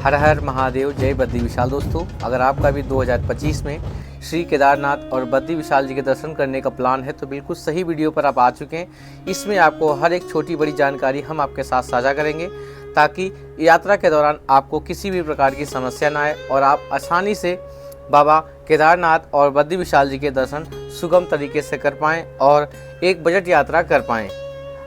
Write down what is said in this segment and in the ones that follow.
हर हर महादेव, जय बद्री विशाल। दोस्तों, अगर आपका भी 2025 में श्री केदारनाथ और बद्री विशाल जी के दर्शन करने का प्लान है तो बिल्कुल सही वीडियो पर आप आ चुके हैं। इसमें आपको हर एक छोटी बड़ी जानकारी हम आपके साथ साझा करेंगे ताकि यात्रा के दौरान आपको किसी भी प्रकार की समस्या ना आए और आप आसानी से बाबा केदारनाथ और बद्री विशाल जी के दर्शन सुगम तरीके से कर पाएँ और एक बजट यात्रा कर पाएँ।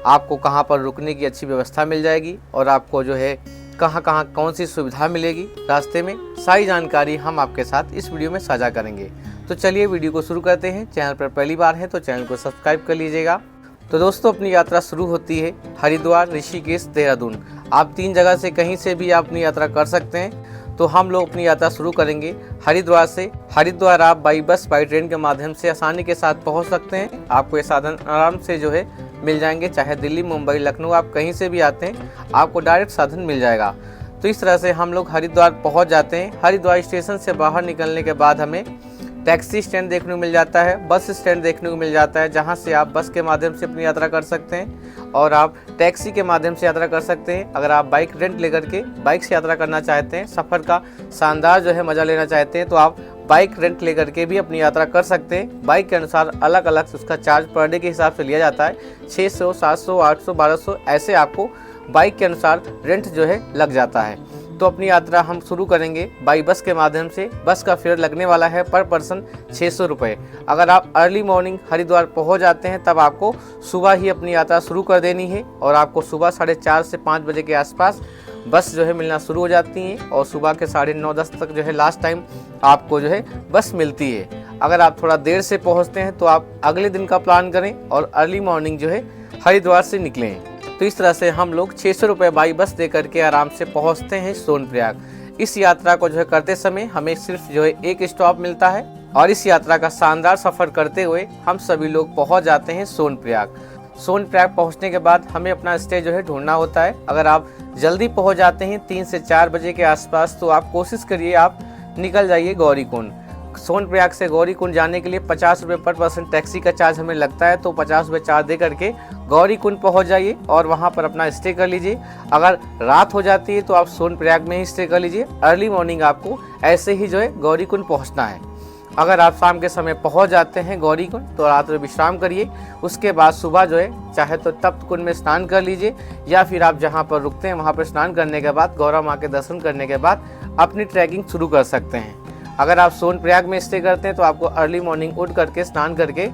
आपको कहाँ पर रुकने की अच्छी व्यवस्था मिल जाएगी और आपको जो है कहाँ कहाँ कौन सी सुविधा मिलेगी रास्ते में, सारी जानकारी हम आपके साथ इस वीडियो में साझा करेंगे। तो चलिए वीडियो को शुरू करते हैं। चैनल पर पहली बार है तो चैनल को सब्सक्राइब कर लीजिएगा। तो दोस्तों, अपनी यात्रा शुरू होती है हरिद्वार, ऋषिकेश, देहरादून। आप 3 जगह से कहीं से भी आप अपनी यात्रा कर सकते हैं। तो हम लोग अपनी यात्रा शुरू करेंगे हरिद्वार से। हरिद्वार आप बाई बस, बाई ट्रेन के माध्यम से आसानी के साथ पहुंच सकते हैं। आपको ये साधन आराम से जो है मिल जाएंगे, चाहे दिल्ली, मुंबई, लखनऊ, आप कहीं से भी आते हैं आपको डायरेक्ट साधन मिल जाएगा। तो इस तरह से हम लोग हरिद्वार पहुंच जाते हैं। हरिद्वार स्टेशन से बाहर निकलने के बाद हमें टैक्सी स्टैंड देखने को मिल जाता है, बस स्टैंड देखने को मिल जाता है, जहां से आप बस के माध्यम से अपनी यात्रा कर सकते हैं और आप टैक्सी के माध्यम से यात्रा कर सकते हैं। अगर आप बाइक रेंट लेकर के बाइक से यात्रा करना चाहते हैं, सफ़र का शानदार जो है मज़ा लेना चाहते हैं, तो आप बाइक रेंट लेकर के भी अपनी यात्रा कर सकते हैं। बाइक के अनुसार अलग अलग उसका चार्ज पर डे के हिसाब से लिया जाता है। 600, 700, 800, 1200 ऐसे आपको बाइक के अनुसार रेंट जो है लग जाता है। तो अपनी यात्रा हम शुरू करेंगे बाई बस के माध्यम से। बस का फेयर लगने वाला है पर पर्सन 600 रुपये। अगर आप अर्ली मॉर्निंग हरिद्वार पहुंच जाते हैं तब आपको सुबह ही अपनी यात्रा शुरू कर देनी है और आपको सुबह 4:30 से 5 बजे के आसपास बस जो है मिलना शुरू हो जाती हैं और सुबह के 9:30 तक जो है लास्ट टाइम आपको जो है बस मिलती है। अगर आप थोड़ा देर से पहुँचते हैं तो आप अगले दिन का प्लान करें और अर्ली मॉर्निंग जो है हरिद्वार से निकलें। तो इस तरह से हम लोग 600 रुपये बाई बस दे करके आराम से पहुंचते हैं सोनप्रयाग। इस यात्रा को जो है करते समय हमें सिर्फ जो है एक स्टॉप मिलता है और इस यात्रा का शानदार सफ़र करते हुए हम सभी लोग पहुंच जाते हैं सोनप्रयाग। सोनप्रयाग पहुंचने के बाद हमें अपना स्टे जो है ढूंढना होता है। अगर आप जल्दी पहुंच जाते हैं 3 से 4 बजे के आसपास तो आप कोशिश करिए आप निकल जाइए गौरीकुंड। सोनप्रयाग से गौरीकुंड जाने के लिए 50 रुपये पर पर्सन टैक्सी का चार्ज हमें लगता है, तो 50 रुपये चार्ज दे करके गौरीकुंड पहुंच जाइए और वहां पर अपना स्टे कर लीजिए। अगर रात हो जाती है तो आप सोनप्रयाग में ही स्टे कर लीजिए। अर्ली मॉर्निंग आपको ऐसे ही जो है गौरीकुंड पहुंचना है। अगर आप शाम के समय पहुंच जाते हैं गौरीकुंड तो रात में विश्राम करिए। उसके बाद सुबह जो है चाहे तो तप्त कुंड में स्नान कर लीजिए या फिर आप जहां पर रुकते हैं वहां पर स्नान करने के बाद गौरा माँ के दर्शन करने के बाद अपनी ट्रैकिंग शुरू कर सकते हैं। अगर आप सोनप्रयाग में स्टे करते हैं तो आपको अर्ली मॉर्निंग उठ करके स्नान करके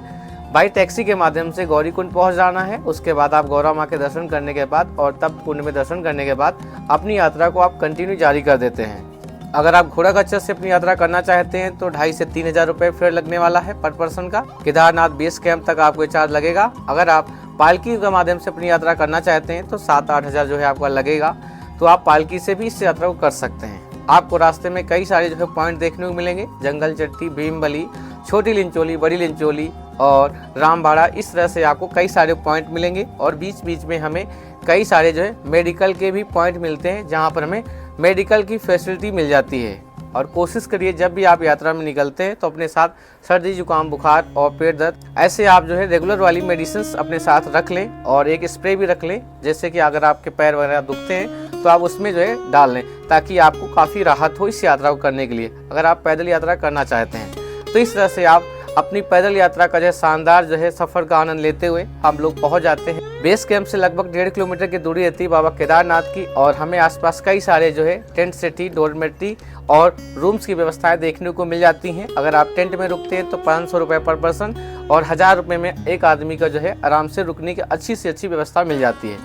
बाई टैक्सी के माध्यम से गौरीकुंड पहुंच जाना है। उसके बाद आप गौरा माँ के दर्शन करने के बाद और तप्त कुंड में दर्शन करने के बाद अपनी यात्रा को आप कंटिन्यू जारी कर देते हैं। अगर आप घोड़ा खच्चर से अपनी यात्रा करना चाहते हैं तो 2500 से 3000 रुपये फेयर लगने वाला है पर पर्सन का। केदारनाथ बेस कैंप तक आपको चार्ज लगेगा। अगर आप पालकी के माध्यम से अपनी यात्रा करना चाहते हैं तो 7-8 हज़ार जो है आपका लगेगा, तो आप पालकी से भी इस यात्रा को कर सकते हैं। आपको रास्ते में कई सारे जो है पॉइंट देखने को मिलेंगे, जंगल चट्टी, भीमबली, छोटी लिंचोली, बड़ी लिंचोली और रामबाड़ा। इस तरह से आपको कई सारे पॉइंट मिलेंगे और बीच बीच में हमें कई सारे जो है मेडिकल के भी पॉइंट मिलते हैं जहां पर हमें मेडिकल की फैसिलिटी मिल जाती है। और कोशिश करिए जब भी आप यात्रा में निकलते हैं तो अपने साथ सर्दी, जुकाम, बुखार और पेट दर्द ऐसे आप जो है रेगुलर वाली मेडिसिन अपने साथ रख लें और एक स्प्रे भी रख लें, जैसे कि अगर आपके पैर वगैरह दुखते हैं तो आप उसमें जो है डाल लें ताकि आपको काफ़ी राहत हो इस यात्रा को करने के लिए, अगर आप पैदल यात्रा करना चाहते हैं। तो इस तरह से आप अपनी पैदल यात्रा का जो है शानदार जो है सफ़र का आनंद लेते हुए हम लोग पहुंच जाते हैं। बेस कैंप से लगभग 1.5 किलोमीटर की दूरी रहती है बाबा केदारनाथ की और हमें आसपास कई सारे जो है टेंट सिटी, डोरमेट्री और रूम्स की व्यवस्थाएं देखने को मिल जाती हैं। अगर आप टेंट में रुकते हैं तो 500 रुपये पर पर्सन और 1000 रुपये में एक आदमी का जो है आराम से रुकने की अच्छी से अच्छी व्यवस्था मिल जाती है।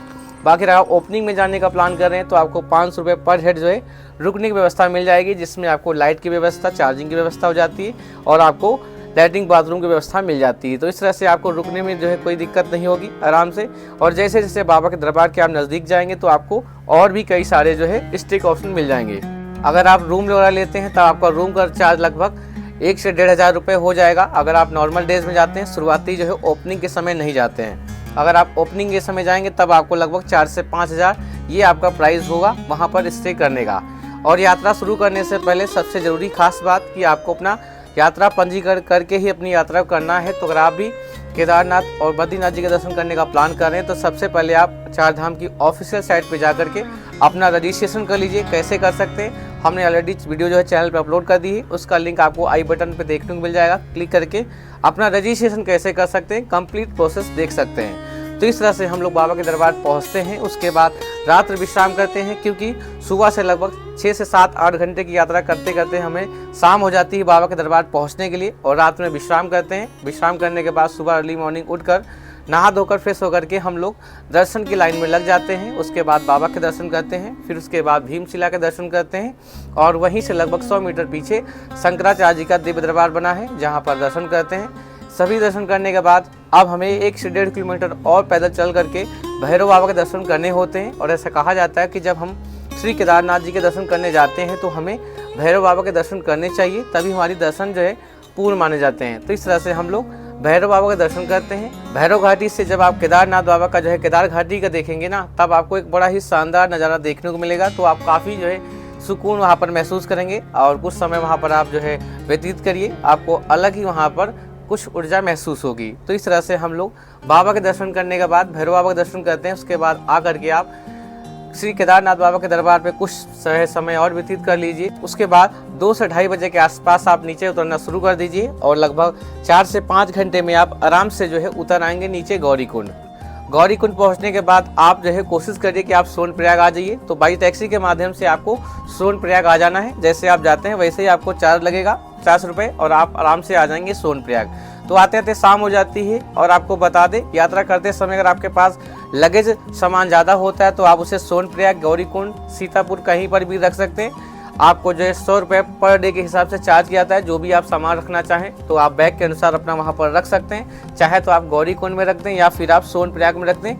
बाकी अगर आप ओपनिंग में जाने का प्लान कर रहे हैं तो आपको 500 रुपये पर हेड जो है रुकने की व्यवस्था मिल जाएगी, जिसमें आपको लाइट की व्यवस्था, चार्जिंग की व्यवस्था हो जाती है और आपको लैट्रिन बाथरूम की व्यवस्था मिल जाती है। तो इस तरह से आपको रुकने में जो है कोई दिक्कत नहीं होगी आराम से। और जैसे जैसे बाबा के दरबार के आप नज़दीक जाएंगे तो आपको और भी कई सारे जो है स्टे के ऑप्शन मिल जाएंगे। अगर आप रूम वगैरह लेते हैं तो आपका रूम का चार्ज लगभग 1 से 1,500 रुपये हो जाएगा। अगर आप नॉर्मल डेज में जाते हैं, शुरुआती जो है ओपनिंग के समय नहीं जाते हैं, अगर आप ओपनिंग के समय जाएंगे तब आपको लगभग 4 से 5 हज़ार ये आपका प्राइस होगा वहाँ पर स्टे करने का। और यात्रा शुरू करने से पहले सबसे ज़रूरी खास बात कि आपको अपना यात्रा पंजीकरण करके ही अपनी यात्रा करना है। तो अगर आप भी केदारनाथ और बद्रीनाथ जी के दर्शन करने का प्लान कर रहे हैं तो सबसे पहले आप चार धाम की ऑफिशियल साइट पे जा करके अपना रजिस्ट्रेशन कर लीजिए। कैसे कर सकते हैं, हमने ऑलरेडी वीडियो जो है चैनल पे अपलोड कर दी है, उसका लिंक आपको आई बटन पे देखने को मिल जाएगा। क्लिक करके अपना रजिस्ट्रेशन कैसे कर सकते हैं, कंप्लीट प्रोसेस देख सकते हैं। तो इस तरह से हम लोग बाबा के दरबार पहुंचते हैं। उसके बाद रात्र विश्राम करते हैं, क्योंकि सुबह से लगभग 6 से 7-8 घंटे की यात्रा करते करते हमें शाम हो जाती है बाबा के दरबार पहुंचने के लिए, और रात में विश्राम करते हैं। विश्राम करने के बाद सुबह अर्ली मॉर्निंग उठकर नहा धोकर फ्रेश होकर के हम लोग दर्शन की लाइन में लग जाते हैं। उसके बाद बाबा के दर्शन करते हैं, फिर उसके बाद भीमशिला के दर्शन करते हैं, और वहीं से लगभग 100 मीटर पीछे शंकराचार्य जी का दिव्य दरबार बना है, जहाँ पर दर्शन करते हैं। सभी दर्शन करने के बाद अब हमें 1 से 1.5 किलोमीटर और पैदल चल करके भैरव बाबा के दर्शन करने होते हैं। और ऐसा कहा जाता है कि जब हम श्री केदारनाथ जी के दर्शन करने जाते हैं तो हमें भैरव बाबा के दर्शन करने चाहिए, तभी हमारी दर्शन जो है पूर्ण माने जाते हैं। तो इस तरह से हम लोग भैरव बाबा के दर्शन करते हैं। भैरव घाटी से जब आप केदारनाथ बाबा का जो है केदार घाटी का देखेंगे ना, तब आपको एक बड़ा ही शानदार नज़ारा देखने को मिलेगा। तो आप काफ़ी जो है सुकून वहाँ पर महसूस करेंगे, और कुछ समय वहाँ पर आप जो है व्यतीत करिए, आपको अलग ही वहाँ पर कुछ ऊर्जा महसूस होगी। तो इस तरह से हम लोग बाबा के दर्शन करने के बाद भैरव बाबा के दर्शन करते हैं। उसके बाद आकर के आप श्री केदारनाथ बाबा के दरबार पे कुछ समय और व्यतीत कर लीजिए। उसके बाद 2 से 2:30 बजे के आसपास आप नीचे उतरना शुरू कर दीजिए, और लगभग 4 से 5 घंटे में आप आराम से जो है उतर आएंगे नीचे गौरीकुंड। गौरीकुंड पहुंचने के बाद आप जो है कोशिश करिए कि आप सोनप्रयाग आ जाइए। तो बाई टैक्सी के माध्यम से आपको सोनप्रयाग आ जाना है। जैसे आप जाते हैं वैसे ही आपको चार्ज लगेगा 50 रुपये, और आप आराम से आ जाएंगे सोनप्रयाग। तो आते आते शाम हो जाती है। और आपको बता दें, यात्रा करते समय अगर आपके पास लगेज सामान ज़्यादा होता है तो आप उसे सोनप्रयाग, गौरीकुंड, सीतापुर कहीं पर भी रख सकते हैं। आपको जो है 100 रुपये पर डे के हिसाब से चार्ज किया जाता है। जो भी आप सामान रखना चाहें तो आप बैग के अनुसार अपना वहाँ पर रख सकते हैं। चाहे तो आप गौरीकुंड में रख दें या फिर आप सोनप्रयाग में रख दें,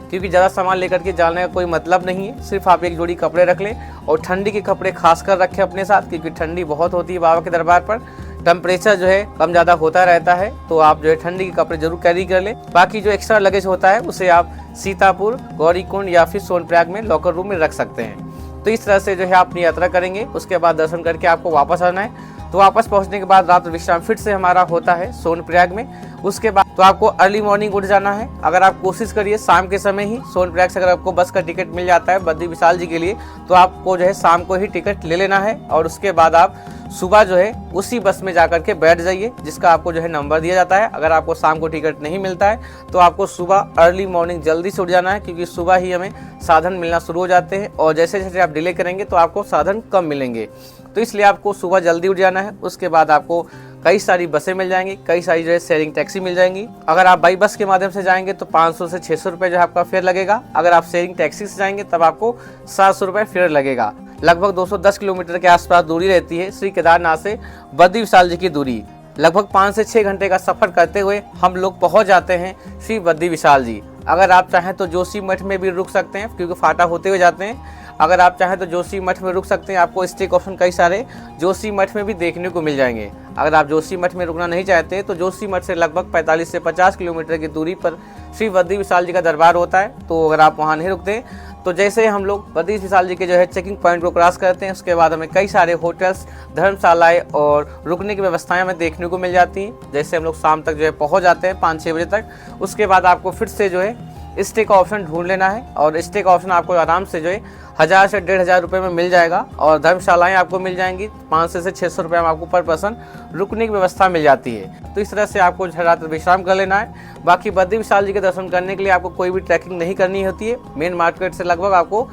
क्योंकि ज़्यादा सामान लेकर के जाने का कोई मतलब नहीं है। सिर्फ आप एक जोड़ी कपड़े रख लें, और ठंडी के कपड़े खास कर रखें अपने साथ, क्योंकि ठंडी बहुत होती है बाबा के दरबार पर। टेम्परेचर जो है कम ज़्यादा होता रहता है, तो आप जो है ठंडी के कपड़े जरूर कैरी कर लें। बाकी जो एक्स्ट्रा लगेज होता है उसे आप सीतापुर, गौरीकुंड या फिर सोनप्रयाग में लॉकर रूम में रख सकते हैं। तो इस तरह से जो है अपनी यात्रा करेंगे। उसके बाद दर्शन करके आपको वापस आना है। तो वापस पहुंचने के बाद रात विश्राम फिर से हमारा होता है सोनप्रयाग में। उसके बाद तो आपको अर्ली मॉर्निंग उठ जाना है। अगर आप कोशिश करिए शाम के समय ही सोनप्रयाग से अगर आपको बस का टिकट मिल जाता है बद्री विशाल जी के लिए, तो आपको जो है शाम को ही टिकट ले लेना है, और उसके बाद आप सुबह जो है उसी बस में जाकर के बैठ जाइए, जिसका आपको जो है नंबर दिया जाता है। अगर आपको शाम को टिकट नहीं मिलता है तो आपको सुबह अर्ली मॉर्निंग जल्दी से उठ जाना है, क्योंकि सुबह ही हमें साधन मिलना शुरू हो जाते हैं, और जैसे जैसे आप डिले करेंगे तो आपको साधन कम मिलेंगे। तो इसलिए आपको सुबह जल्दी उठ जाना है। उसके बाद आपको कई सारी बसें मिल जाएंगी, कई सारी जो है शेयरिंग टैक्सी मिल जाएंगी। अगर आप बाई बस के माध्यम से जाएंगे तो 500 से 600 रुपये जो है आपका फेयर लगेगा। अगर आप शेयरिंग टैक्सी से जाएंगे तब आपको 700 रुपये फेयर लगेगा। लगभग 210 किलोमीटर के आसपास दूरी रहती है श्री केदारनाथ से बद्री विशाल जी की दूरी। लगभग 5 से 6 घंटे का सफर करते हुए हम लोग पहुंच जाते हैं श्री बद्री विशाल जी। अगर आप चाहें तो जोशी मठ में भी रुक सकते हैं, क्योंकि फाटा होते हुए जाते हैं। अगर आप चाहें तो जोशी मठ में रुक सकते हैं। आपको स्टे ऑप्शन कई सारे जोशी मठ में भी देखने को मिल जाएंगे। अगर आप जोशी मठ में रुकना नहीं चाहते तो जोशी मठ से लगभग 45 से 50 किलोमीटर की दूरी पर श्री बद्री विशाल जी का दरबार होता है। तो अगर आप वहाँ नहीं रुकते तो जैसे हम लोग बद्री विशाल जी के जो है चेकिंग पॉइंट को क्रॉस करते हैं, उसके बाद हमें कई सारे होटल्स, धर्मशालाएं और रुकने की व्यवस्थाएं हमें देखने को मिल जाती हैं। जैसे हम लोग शाम तक जो है पहुँच जाते हैं 5-6 बजे तक। उसके बाद आपको फिर से जो है स्टे का ऑप्शन ढूंढ लेना है, और स्टे का ऑप्शन आपको आराम से जो है 1000 से 1500 रुपये में मिल जाएगा। और धर्मशालाएं आपको मिल जाएंगी 500 से 600 रुपये में आपको पर पर्सन रुकने की व्यवस्था मिल जाती है। तो इस तरह से आपको रात विश्राम कर लेना है। बाकी बद्री विशाल जी के दर्शन करने के लिए आपको कोई भी ट्रैकिंग नहीं करनी होती है। मेन मार्केट से लगभग आपको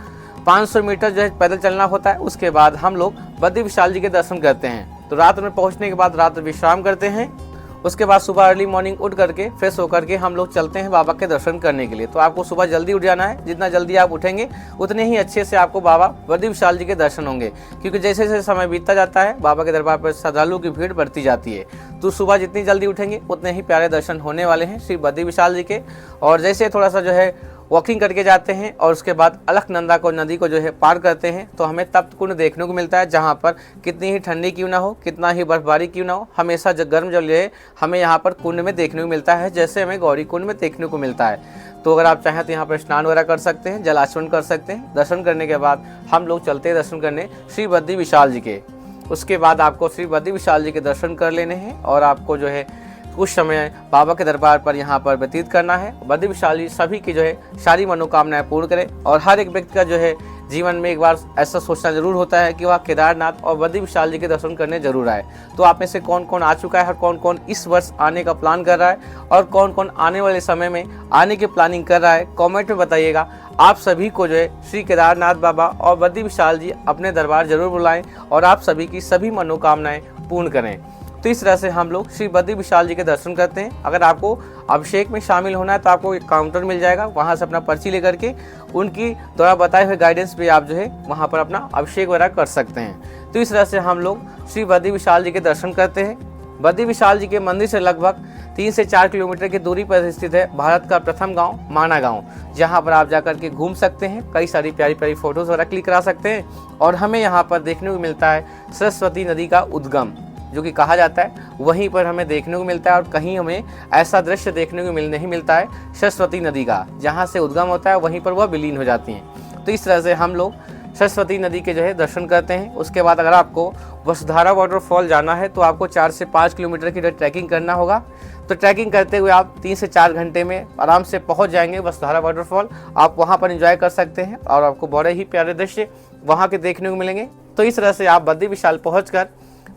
500 मीटर जो है पैदल चलना होता है। उसके बाद हम लोग बद्री विशाल जी के दर्शन करते हैं। तो रात में पहुँचने के बाद रात विश्राम करते हैं। उसके बाद सुबह अर्ली मॉर्निंग उठ करके फ्रेश होकर के हम लोग चलते हैं बाबा के दर्शन करने के लिए। तो आपको सुबह जल्दी उठ जाना है। जितना जल्दी आप उठेंगे उतने ही अच्छे से आपको बाबा बद्री विशाल जी के दर्शन होंगे, क्योंकि जैसे जैसे समय बीतता जाता है बाबा के दरबार पर श्रद्धालुओं की भीड़ बढ़ती जाती है। तो सुबह जितनी जल्दी उठेंगे उतने ही प्यारे दर्शन होने वाले हैं श्री बद्री विशाल जी के। और जैसे थोड़ा सा जो है वॉकिंग करके जाते हैं और उसके बाद अलकनंदा को नदी को जो है पार करते हैं, तो हमें तप्त कुंड देखने को मिलता है, जहाँ पर कितनी ही ठंडी क्यों ना हो, कितना ही बर्फबारी क्यों ना हो, हमेशा गर्म जल है हमें यहाँ पर कुंड में देखने को मिलता है, जैसे हमें गौरी कुंड में देखने को मिलता है। तो अगर आप चाहें तो यहाँ पर स्नान वगैरह कर सकते हैं, जलाचरण कर सकते हैं। दर्शन करने के बाद हम लोग चलते हैं दर्शन करने श्री बद्री विशाल जी के। उसके बाद आपको श्री बद्री विशाल जी के दर्शन कर लेने हैं और आपको जो है कुछ समय बाबा के दरबार पर यहाँ पर व्यतीत करना है। बद्री विशाल जी सभी की जो है सारी मनोकामनाएं पूर्ण करें और हर एक व्यक्ति का जो है जीवन में एक बार ऐसा सोचना जरूर होता है कि वह केदारनाथ और बद्री विशाल जी के दर्शन करने जरूर आए। तो आप में से कौन कौन आ चुका है और कौन कौन इस वर्ष आने का प्लान कर रहा है और कौन कौन आने वाले समय में आने की प्लानिंग कर रहा है, कमेंट में बताइएगा। आप सभी को जो है श्री केदारनाथ बाबा और बद्री विशाल जी अपने दरबार जरूर बुलाएं और आप सभी की सभी मनोकामनाएं पूर्ण करें। तो इस तरह से हम लोग श्री बद्री विशाल जी के दर्शन करते हैं। अगर आपको अभिषेक में शामिल होना है तो आपको एक काउंटर मिल जाएगा, वहां से अपना पर्ची लेकर के उनकी द्वारा बताए हुए गाइडेंस पे आप जो है वहां पर अपना अभिषेक वगैरह कर सकते हैं। तो इस तरह से हम लोग श्री बद्री विशाल जी के दर्शन करते हैं। बद्री विशाल जी के मंदिर से लगभग 3 से 4 किलोमीटर की दूरी पर स्थित है भारत का प्रथम गांव माना गांव, जहां पर आप जाकर के घूम सकते हैं, कई सारी प्यारी प्यारी फोटोज वगैरह क्लिक करा सकते हैं। और हमें यहाँ पर देखने को मिलता है सरस्वती नदी का उद्गम, जो कि कहा जाता है वहीं पर हमें देखने को मिलता है। और कहीं हमें ऐसा दृश्य देखने को नहीं मिलता है सरस्वती नदी का, जहाँ से उद्गम होता है वहीं पर वह विलीन हो जाती हैं। तो इस तरह से हम लोग सरस्वती नदी के जो है दर्शन करते हैं। उसके बाद अगर आपको वसुधारा वाटरफॉल जाना है तो आपको 4 से 5 किलोमीटर की ट्रैकिंग करना होगा। तो ट्रैकिंग करते हुए आप 3 से 4 घंटे में आराम से पहुंच जाएंगे वसुधारा वाटरफॉल। आप वहां पर एंजॉय कर सकते हैं और आपको बड़े ही प्यारे दृश्य वहां के देखने को मिलेंगे। तो इस तरह से आप बद्री विशाल पहुंचकर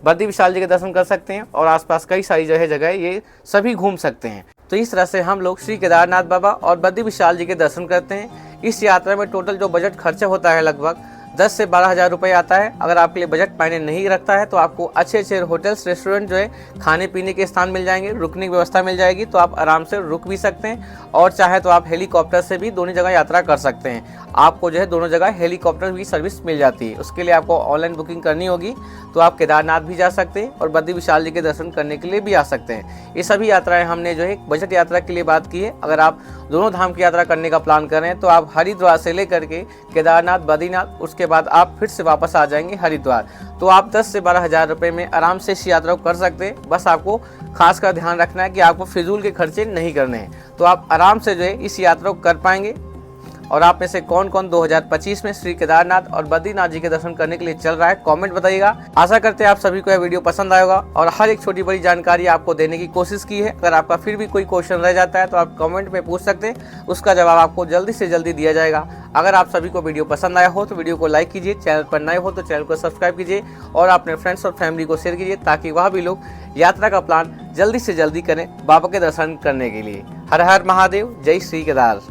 बद्री विशाल जी के दर्शन कर सकते हैं और आसपास कई सारी जगह ये सभी घूम सकते हैं। तो इस तरह से हम लोग श्री केदारनाथ बाबा और बद्री विशाल जी के दर्शन करते हैं। इस यात्रा में टोटल जो बजट खर्चा होता है लगभग 10 से 12 हज़ार रुपये आता है। अगर आपके लिए बजट मायने नहीं रखता है तो आपको अच्छे अच्छे होटल्स, रेस्टोरेंट जो है खाने पीने के स्थान मिल जाएंगे, रुकने की व्यवस्था मिल जाएगी, तो आप आराम से रुक भी सकते हैं। और चाहे तो आप हेलीकॉप्टर से भी दोनों जगह यात्रा कर सकते हैं। आपको जो है दोनों जगह हेलीकॉप्टर की सर्विस मिल जाती है। उसके लिए आपको ऑनलाइन बुकिंग करनी होगी। तो आप केदारनाथ भी जा सकते हैं और बद्री विशाल जी के दर्शन करने के लिए भी आ सकते हैं। ये सभी यात्राएं हमने जो है बजट यात्रा के लिए बात की है। अगर आप दोनों धाम की यात्रा करने का प्लान कर रहे हैं तो आप हरिद्वार से लेकर के केदारनाथ, बद्रीनाथ, उसके बाद आप फिर से वापस आ जाएंगे हरिद्वार। तो आप 10 से 12 हज़ार रुपये में आराम से इस यात्रा को कर सकते हैं। बस आपको खासकर ध्यान रखना है कि आपको फिजूल के खर्चे नहीं करने हैं। तो आप आराम से जो है इस यात्रा को कर पाएंगे। और आप में से कौन कौन 2025 में श्री केदारनाथ और बद्रीनाथ जी के दर्शन करने के लिए चल रहा है, कमेंट बताइएगा। आशा करते हैं आप सभी को यह वीडियो पसंद आएगा और हर एक छोटी बड़ी जानकारी आपको देने की कोशिश की है। अगर आपका फिर भी कोई क्वेश्चन रह जाता है तो आप कमेंट में पूछ सकते हैं, उसका जवाब आपको जल्दी से जल्दी दिया जाएगा। अगर आप सभी को वीडियो पसंद आया हो तो वीडियो को लाइक कीजिए, चैनल पर नए हो तो चैनल को सब्सक्राइब कीजिए और अपने फ्रेंड्स और फैमिली को शेयर कीजिए, ताकि वह भी लोग यात्रा का प्लान जल्दी से जल्दी करें बाबा के दर्शन करने के लिए। हर हर महादेव, जय श्री केदार।